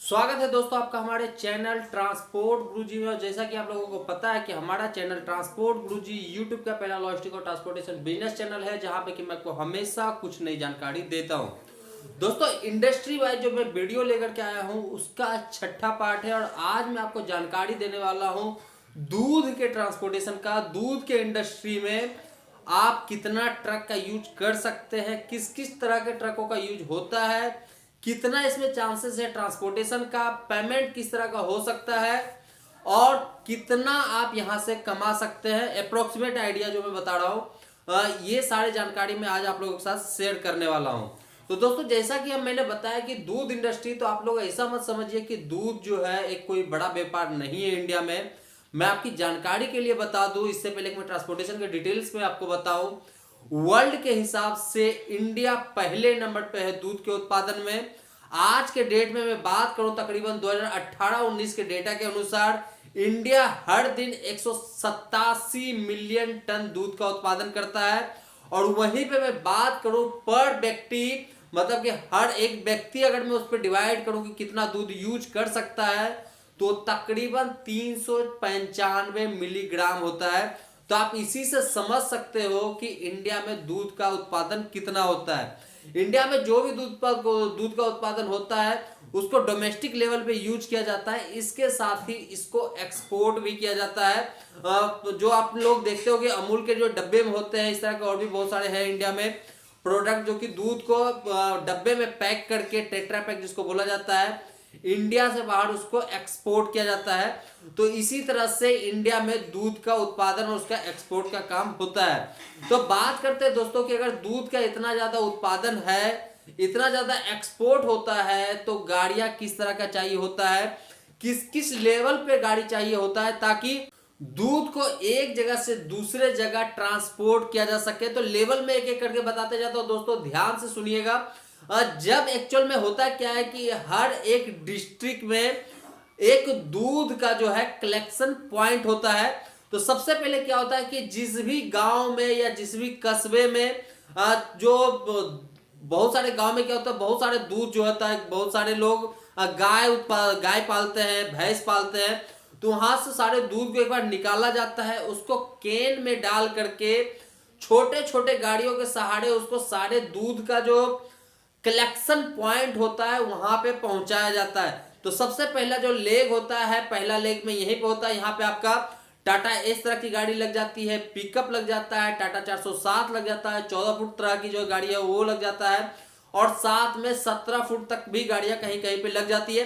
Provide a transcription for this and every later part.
स्वागत है दोस्तों आपका हमारे चैनल ट्रांसपोर्ट गुरुजी में। और जैसा कि आप लोगों को पता है कि हमारा चैनल ट्रांसपोर्ट गुरुजी यूट्यूब का पहला लॉजिस्टिक और ट्रांसपोर्टेशन बिजनेस चैनल है, जहां पे कि मैं आपको हमेशा कुछ नई जानकारी देता हूं। दोस्तों, इंडस्ट्री वाइज जो मैं वीडियो लेकर के आया हूं उसका छठा पार्ट है और आज मैं आपको जानकारी देने वाला हूं दूध के ट्रांसपोर्टेशन का। दूध के इंडस्ट्री में आप कितना ट्रक का यूज कर सकते हैं, किस किस तरह के ट्रकों का यूज होता है, कितना इसमें चांसेस है ट्रांसपोर्टेशन का, पेमेंट किस तरह का हो सकता है और कितना आप यहां से कमा सकते हैं। अप्रोक्सीमेट आइडिया जो मैं बता रहा हूं, ये सारे जानकारी मैं आज आप लोगों के साथ शेयर करने वाला हूं। तो दोस्तों, जैसा कि हम मैंने बताया कि दूध इंडस्ट्री, तो आप लोग ऐसा मत समझिए कि दूध जो है एक कोई बड़ा व्यापार नहीं है इंडिया में। मैं आपकी जानकारी के लिए बता दूं, इससे पहले कि मैं ट्रांसपोर्टेशन के डिटेल्स में आपको बताऊं, वर्ल्ड के हिसाब से इंडिया पहले नंबर पे है दूध के उत्पादन में। आज के डेट में मैं बात करूं, तकरीबन 2018-19 के डेटा के अनुसार इंडिया हर दिन 187 मिलियन टन दूध का उत्पादन करता है। और वहीं पे मैं बात करूं पर व्यक्ति, मतलब कि हर एक व्यक्ति अगर मैं उस पर डिवाइड करूं कि कितना दूध यूज कर सकता है, तो तकरीबन 395 मिलीग्राम होता है। तो आप इसी से समझ सकते हो कि इंडिया में दूध का उत्पादन कितना होता है। इंडिया में जो भी दूध का उत्पादन होता है उसको डोमेस्टिक लेवल पे यूज किया जाता है, इसके साथ ही इसको एक्सपोर्ट भी किया जाता है। जो आप लोग देखते हो कि अमूल के जो डब्बे में होते हैं, इस तरह के और भी बहुत सारे हैं इंडिया में प्रोडक्ट जो कि दूध को डब्बे में पैक करके, टेट्रा पैक जिसको बोला जाता है, इंडिया से बाहर उसको एक्सपोर्ट किया जाता है। तो इसी तरह से इंडिया में दूध का उत्पादन और उसका एक्सपोर्ट का काम होता है। तो बात करते हैं दोस्तों कि अगर दूध का इतना ज्यादा उत्पादन है, इतना ज्यादा एक्सपोर्ट होता है, तो गाड़ियां किस तरह का चाहिए होता है, किस किस लेवल पे गाड़ी चाहिए होता है ताकि दूध को एक जगह से दूसरे जगह ट्रांसपोर्ट किया जा सके। तो लेवल में एक एक करके बताते जाता हूं दोस्तों, ध्यान से सुनिएगा। जब एक्चुअल में होता क्या है कि हर एक डिस्ट्रिक्ट में एक दूध का जो है कलेक्शन पॉइंट होता है। तो सबसे पहले क्या होता है कि जिस भी गांव में या जिस भी कस्बे में जो बहुत सारे गांव में क्या होता है, बहुत सारे दूध जो होता है, बहुत सारे लोग गाय पालते हैं, भैंस पालते हैं। तो वहां से सारे दूध को एक बार निकाला जाता है, उसको केन में डाल करके छोटे छोटे गाड़ियों के सहारे उसको सारे दूध का जो कलेक्शन पॉइंट होता है वहां पे पहुंचाया जाता है। तो सबसे पहला जो लेग होता है, पहला लेग में यहीं पे होता है। यहाँ पे आपका टाटा इस तरह की गाड़ी लग जाती है, पिकअप लग जाता है, टाटा 407 लग जाता है, 14 फुट तरह की जो गाड़ी है वो लग जाता है, और साथ में 17 फुट तक भी गाड़ियां कहीं कहीं पे लग जाती है।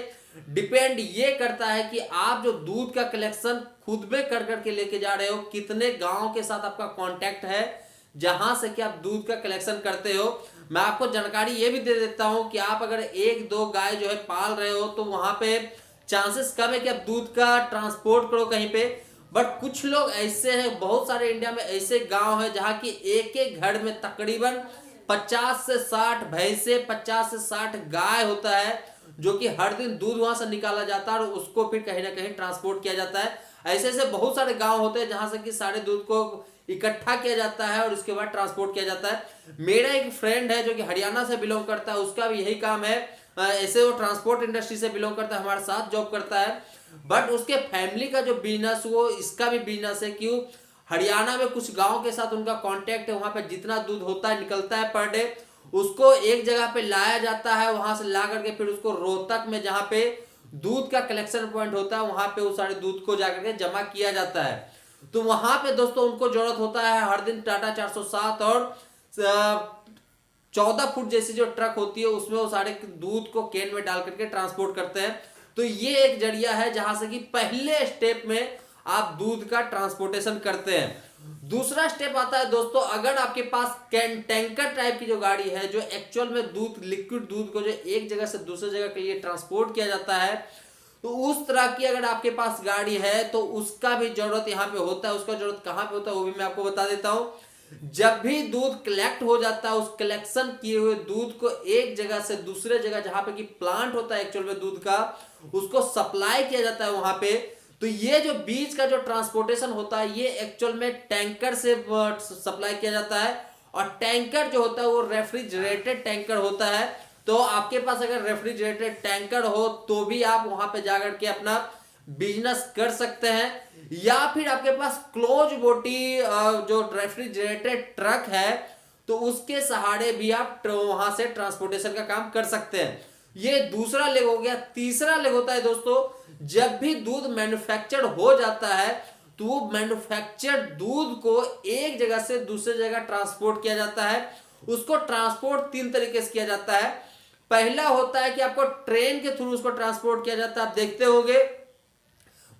डिपेंड ये करता है कि आप जो दूध का कलेक्शन खुद में कर करके लेके जा रहे हो, कितने गांव के साथ आपका कॉन्टैक्ट है जहां से कि आप दूध का कलेक्शन करते हो। मैं आपको जानकारी ये भी दे देता हूं कि आप अगर एक दो गाय जो है पाल रहे हो तो वहां पे चांसेस कम है कि आप दूध का ट्रांसपोर्ट करो कहीं पे। बट कुछ लोग ऐसे हैं, बहुत सारे इंडिया में ऐसे गांव है जहां की एक एक घर में तकरीबन 50 से 60 भैंसे, 50 से 60 गाय होता है, जो कि हर दिन दूध वहां से निकाला जाता है और उसको फिर कहीं ना कहीं ट्रांसपोर्ट किया जाता है। ऐसे ऐसे बहुत सारे गांव होते हैं जहां से कि सारे दूध को इकट्ठा किया जाता है और उसके बाद ट्रांसपोर्ट किया जाता है। मेरा एक फ्रेंड है जो कि हरियाणा से बिलोंग करता है, उसका भी यही काम है। ऐसे वो ट्रांसपोर्ट इंडस्ट्री से बिलोंग करता है, हमारे साथ जॉब करता है। बट उसके फैमिली का जो बिजनेस, वो इसका भी बिजनेस है। क्यों? हरियाणा में कुछ गांव के साथ उनका कांटेक्ट है, वहां पे जितना दूध होता है, निकलता है पर डे, उसको एक जगह पे लाया जाता है, वहां से ला करके फिर उसको रोहतक में जहां पे दूध का कलेक्शन पॉइंट होता है वहां पे उस सारे दूध को जाकर के जमा किया जाता है। तो वहां पे दोस्तों उनको जरूरत होता है हर दिन टाटा 407 और 14 फुट जैसी जो ट्रक होती है उसमें वो सारे दूध को केन में डाल करके ट्रांसपोर्ट करते हैं। तो ये एक जरिया है जहां से कि पहले स्टेप में आप दूध का ट्रांसपोर्टेशन करते हैं। दूसरा स्टेप आता है दोस्तों, अगर आपके पास टैंकर टाइप की जो गाड़ी है, जो एक्चुअल में दूध, लिक्विड दूध को जो एक जगह से दूसरी जगह के लिए ट्रांसपोर्ट किया जाता है, तो उस तरह की अगर आपके पास गाड़ी है तो उसका भी जरूरत यहाँ पे होता है। उसका जरूरत कहाँ पे होता है वो भी मैं आपको बता देता हूँ। जब भी दूध कलेक्ट हो जाता है, उस कलेक्शन किए हुए दूध को एक जगह से दूसरे जगह जहां पे कि प्लांट होता है एक्चुअल में दूध का, उसको सप्लाई किया जाता है वहां पे। तो ये जो बीच का जो ट्रांसपोर्टेशन होता है ये एक्चुअल में टैंकर से सप्लाई किया जाता है। और टैंकर जो होता है वो रेफ्रिजरेटेड टैंकर होता है। तो आपके पास अगर रेफ्रिजरेटेड टैंकर हो तो भी आप वहां पे जाकर के अपना बिजनेस कर सकते हैं, या फिर आपके पास क्लोज बॉडी जो रेफ्रिजरेटेड ट्रक है तो उसके सहारे भी आप वहां से ट्रांसपोर्टेशन का काम कर सकते हैं। ये दूसरा लेग हो गया। तीसरा लेग होता है दोस्तों, जब भी दूध मैन्युफैक्चर्ड हो जाता है तो वो मैन्युफैक्चर्ड दूध को एक जगह से दूसरे जगह ट्रांसपोर्ट किया जाता है। उसको ट्रांसपोर्ट 3 तरीके से किया जाता है। पहला होता है कि आपको ट्रेन के थ्रू उसको ट्रांसपोर्ट किया जाता है। आप देखते होंगे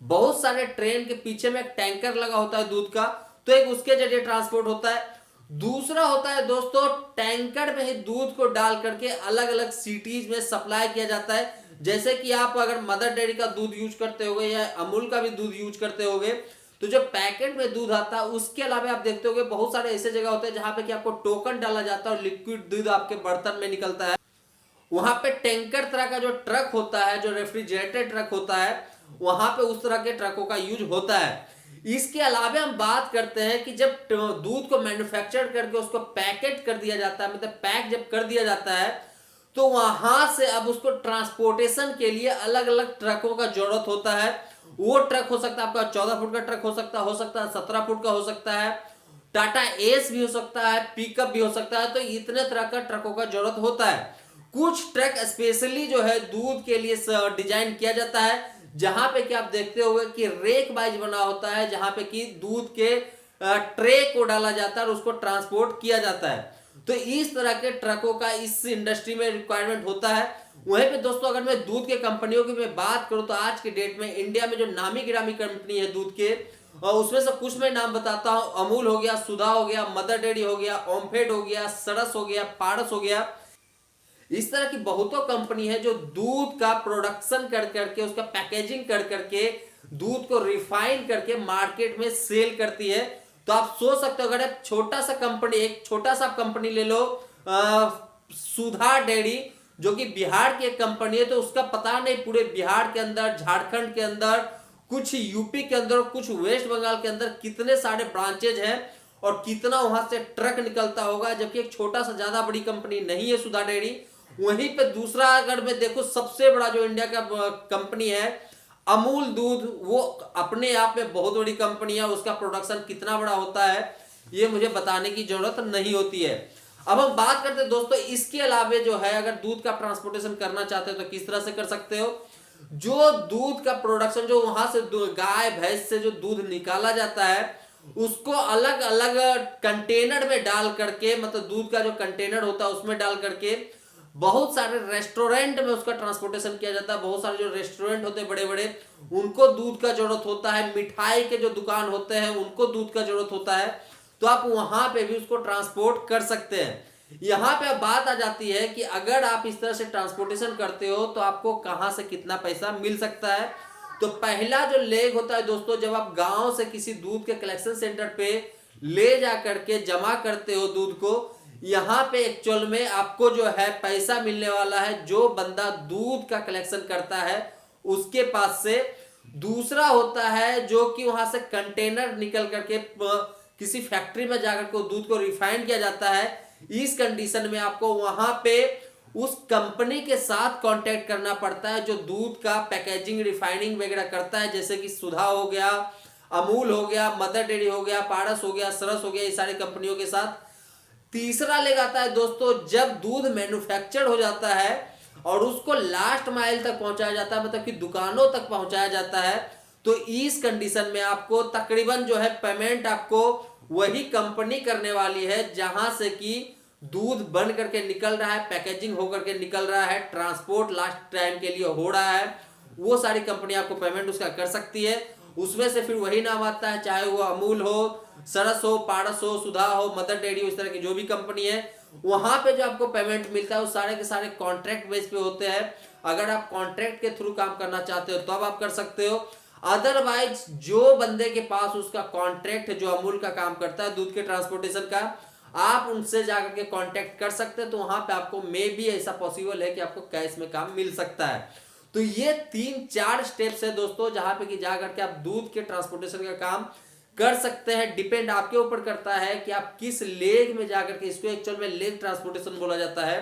बहुत सारे ट्रेन के पीछे में एक टैंकर लगा होता है दूध का, तो एक उसके जरिए ट्रांसपोर्ट होता है। दूसरा होता है दोस्तों, टैंकर में ही दूध को डाल करके अलग अलग सिटीज में सप्लाई किया जाता है। जैसे कि आप अगर मदर डेयरी का दूध यूज करते होगे या अमूल का भी दूध यूज करते होगे, तो जो पैकेट में दूध आता है उसके अलावा आप देखते होगे बहुत सारे ऐसे जगह होते हैं जहां पे कि आपको टोकन डाला जाता है और लिक्विड दूध आपके बर्तन में निकलता है। वहां पे टैंकर तरह का जो ट्रक होता है, जो रेफ्रिजरेटेड ट्रक होता है, वहां पे उस तरह के ट्रकों का यूज होता है। इसके अलावा हम बात करते हैं कि जब दूध को मैन्युफैक्चर करके उसको पैकेट कर दिया जाता है, मतलब पैक जब कर दिया जाता है, तो वहां से अब उसको ट्रांसपोर्टेशन के लिए अलग अलग ट्रकों का जरूरत होता है। वो ट्रक हो सकता है आपका 14 फुट का ट्रक हो सकता है 17 फुट का हो सकता है, टाटा एस भी हो सकता है, पिकअप भी हो सकता है। तो इतने तरह का ट्रकों का जरूरत होता है। कुछ ट्रक स्पेशली जो है दूध के लिए डिजाइन किया जाता है, जहां पे कि आप देखते होंगे कि रेक वाइज बना होता है, जहां पे कि दूध के ट्रे को डाला जाता है और उसको ट्रांसपोर्ट किया जाता है। तो इस तरह के ट्रकों का इस इंडस्ट्री में रिक्वायरमेंट होता है। वहीं पे दोस्तों अगर मैं दूध के कंपनियों की मैं बात करूं तो आज के डेट में इंडिया में जो नामी गिरामी कंपनी है दूध के, उसमें से कुछ मैं नाम बताता हूं। अमूल हो गया, सुधा हो गया, मदर डेयरी हो गया, ओमफेड हो गया, सरस हो गया, पारस हो गया। इस तरह की बहुतों कंपनी है जो दूध का प्रोडक्शन कर करके उसका पैकेजिंग कर करके दूध को रिफाइन करके मार्केट में सेल करती है। तो आप सोच सकते हो, अगर एक छोटा सा कंपनी ले लो, सुधा डेयरी, जो कि बिहार की एक कंपनी है, तो उसका पता नहीं पूरे बिहार के अंदर, झारखंड के अंदर, कुछ यूपी के अंदर, कुछ वेस्ट बंगाल के अंदर कितने सारे ब्रांचेज हैं और कितना वहां से ट्रक निकलता होगा। जबकि एक छोटा सा ज्यादा बड़ी कंपनी नहीं है सुधा डेयरी। वहीं पे दूसरा अगर मैं देखो, सबसे बड़ा जो इंडिया का कंपनी है अमूल दूध, वो अपने आप में बहुत बड़ी कंपनी है। उसका प्रोडक्शन कितना बड़ा होता है ये मुझे बताने की जरूरत नहीं होती है। अब हम बात करते हैं दोस्तों, इसके अलावा जो है अगर दूध का ट्रांसपोर्टेशन करना चाहते हो तो किस तरह से कर सकते हो। जो दूध का प्रोडक्शन, जो वहां से गाय भैंस से जो दूध निकाला जाता है, उसको अलग अलग कंटेनर में डाल करके, मतलब दूध का जो कंटेनर होता है उसमें डाल करके बहुत सारे रेस्टोरेंट में उसका ट्रांसपोर्टेशन किया जाता है। बहुत सारे जो रेस्टोरेंट होते हैं बड़े बड़े, उनको दूध का जरूरत होता है। मिठाई के जो दुकान होते हैं उनको दूध का जरूरत होता है, तो आप वहां पे भी उसको ट्रांसपोर्ट कर सकते हैं। यहाँ पे बात आ जाती है कि अगर आप इस तरह से ट्रांसपोर्टेशन करते हो तो आपको कहां से कितना पैसा मिल सकता है। तो पहला जो लेग होता है दोस्तों, जब आप गांव से किसी दूध के कलेक्शन सेंटर पे ले जा करके जमा करते हो दूध को, यहाँ पे एक्चुअल में आपको जो है पैसा मिलने वाला है जो बंदा दूध का कलेक्शन करता है उसके पास से। दूसरा होता है जो कि वहां से कंटेनर निकल करके किसी फैक्ट्री में जाकर के दूध को रिफाइन किया जाता है। इस कंडीशन में आपको वहां पे उस कंपनी के साथ कांटेक्ट करना पड़ता है जो दूध का पैकेजिंग रिफाइनिंग वगैरह करता है, जैसे कि सुधा हो गया, अमूल हो गया, मदर डेयरी हो गया, पारस हो गया, सरस हो गया, ये सारी कंपनियों के साथ। तीसरा लेग आता है दोस्तों, जब दूध मैन्युफैक्चर्ड हो जाता है और उसको लास्ट माइल तक पहुंचाया जाता है, मतलब कि दुकानों तक पहुंचाया जाता है, तो इस कंडीशन में आपको तकरीबन जो है पेमेंट आपको वही कंपनी करने वाली है जहां से कि दूध बन करके निकल रहा है, पैकेजिंग होकर के निकल रहा है, ट्रांसपोर्ट लास्ट टाइम के लिए हो रहा है। वो सारी कंपनी आपको पेमेंट उसका कर सकती है। उसमें से फिर वही नाम आता है, चाहे वो अमूल हो, सरस हो, पारस हो, सुधा हो, मदर डेयरी हो, इस तरह की जो भी कंपनी है, वहां पे जो आपको पेमेंट मिलता है वो सारे के सारे कॉन्ट्रैक्ट बेस पे होते हैं। अगर आप कॉन्ट्रैक्ट के थ्रू काम करना चाहते हो तो अब आप कर सकते हो। अदरवाइज जो बंदे के पास उसका कॉन्ट्रैक्ट जो अमूल का काम करता है दूध के ट्रांसपोर्टेशन का, आप उनसे जाकर के कॉन्टैक्ट कर सकते हैं। तो वहां पे आपको मे भी ऐसा पॉसिबल है कि आपको कैश में काम मिल सकता है। तो ये 3-4 स्टेप्स है दोस्तों जहां पे कि जाकर के आप दूध के ट्रांसपोर्टेशन का काम कर सकते हैं। डिपेंड आपके ऊपर करता है कि आप किस लेग में जाकर के, इसको एक्चुअल में लेग ट्रांसपोर्टेशन बोला जाता है।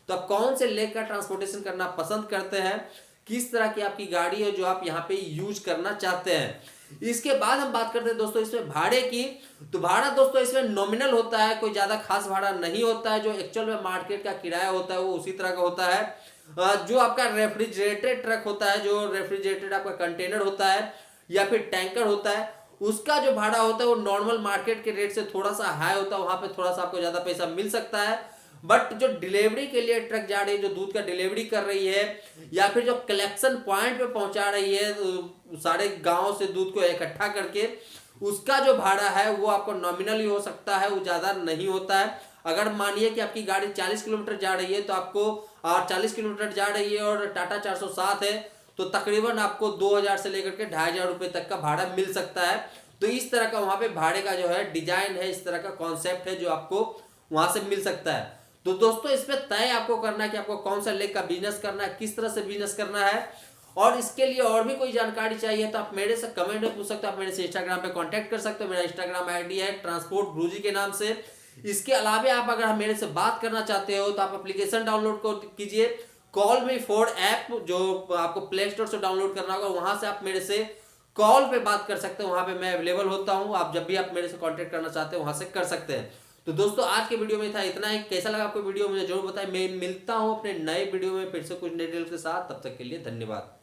तो आप कौन से लेग का ट्रांसपोर्टेशन करना पसंद करते हैं, किस तरह की आपकी गाड़ी है जो आप यहाँ पे यूज करना चाहते हैं। इसके बाद हम बात करते हैं दोस्तों इसमें भाड़े की। तो भाड़ा दोस्तों इसमें नॉमिनल होता है, कोई ज्यादा खास भाड़ा नहीं होता है। जो एक्चुअल में मार्केट का किराया होता है वो उसी तरह का होता है। जो आपका रेफ्रिजरेटेड ट्रक होता है, जो रेफ्रिजरेटेड आपका कंटेनर होता है या फिर टैंकर होता है, उसका जो भाड़ा होता है वो नॉर्मल मार्केट के रेट से थोड़ा सा हाई होता है, वहां पे थोड़ा सा आपको ज्यादा पैसा मिल सकता है। बट जो डिलीवरी के लिए ट्रक जा रही है, जो दूध का डिलीवरी कर रही है या फिर जो कलेक्शन पॉइंट पे पहुंचा रही है सारे गांव से दूध को इकट्ठा करके, उसका जो भाड़ा है वो आपको नॉमिनल ही हो सकता है, वो ज्यादा नहीं होता है। अगर मानिए कि आपकी गाड़ी 40 किलोमीटर जा रही है तो आपको 40 किलोमीटर जा रही है और टाटा 407 है, तो तकरीबन आपको 2000 से लेकर के 2500 रुपए तक का भाड़ा मिल सकता है। तो इस तरह का वहां पे भाड़े का जो है डिजाइन है, इस तरह का कॉन्सेप्ट है जो आपको वहां से मिल सकता है। तो दोस्तों इसमें तय आपको करना है कि आपको कौन सा लेग का बिजनेस करना है, किस तरह से बिजनेस करना है। और इसके लिए और भी कोई जानकारी चाहिए तो आप मेरे से कमेंट में पूछ सकते हो, आप मेरे से इंस्टाग्राम पे कांटेक्ट कर सकते हो। मेरा इंस्टाग्राम आईडी है ट्रांसपोर्ट गुरुजी के नाम से। इसके अलावा आप अगर मेरे से बात करना चाहते हो तो आप एप्लीकेशन डाउनलोड कीजिए, कॉल मी फॉर ऐप, जो आपको प्ले स्टोर से डाउनलोड करना होगा। वहां से आप मेरे से कॉल पे बात कर सकते हो, वहां पे मैं अवेलेबल होता हूं। आप जब भी आप मेरे से कांटेक्ट करना चाहते हो वहां से कर सकते हैं। तो दोस्तों आज के वीडियो में था इतना ही। कैसा लगा आपको वीडियो मुझे जरूर बताएं। मैं मिलता हूं अपने नए वीडियो में फिर से कुछ नए डिटेल्स के साथ। तब तक के लिए धन्यवाद।